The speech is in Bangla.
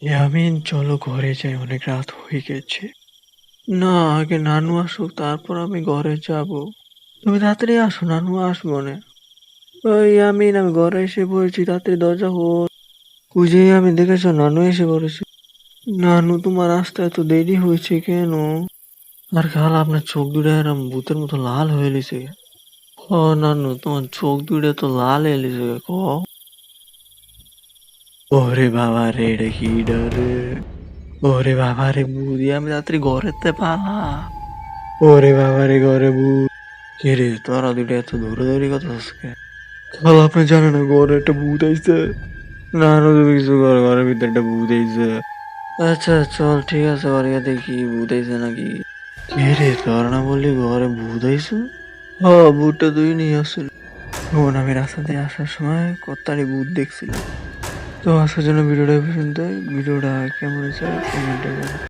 ইয়ামিন, চলো ঘরে যাই, অনেক রাত হয়ে গেছে। না, আগে নানু আসুক, তারপর আমি ঘরে যাব। তুমি তাড়াতাড়ি আসো, নানু আসবো না। ওই ইয়ামিন, আমি ঘরে এসে পড়েছি, তাড়াতাড়ি দরজা খোল। বুঝে আমি দেখেছো, নানু এসে পড়েছে। নানু, তোমার আসতে এত দেরি হয়েছে কেন? আর খালা, আপনার চোখ দুটো এরম ভূতের মতো লাল হয়ে গেছে। ও নানু, তোমার চোখ দুটো তো লাল হয়ে গেছে ক। ওরে বাবা রে, এটা কি ডরে? ওরে বাবা রে, বুড়ি, আমি তাড়াতাড়ি ঘরেতে পালা। ওরে বাবা রে, ঘরে ভূত। কে রে, তোরা দুটো এত দৌড়াদৌড়ি কথা আজকে? খালা, আপনি জানেন না ঘরে একটা ভূত আইছে? না না, তুমি কিছু করো, ঘরের ভিতরে একটা ভূত আইছে। আচ্ছা চল, ঠিক আছে, ঘরে গিয়ে দেখি ভূত আইছে নাকি। কে রে, তোরা না বললি ঘরে ভূত আইছে? হ, ভূতটা তুই নিয়ে আসছিল। তখন আমি রাস্তা দিয়ে আসার সময় কত্তারি ভূত দেখছিলাম। তো আজকের জন্য ভিডিওটা এই পর্যন্তই। ভিডিওটা কেমন হয়েছে কমেন্টে জানাও।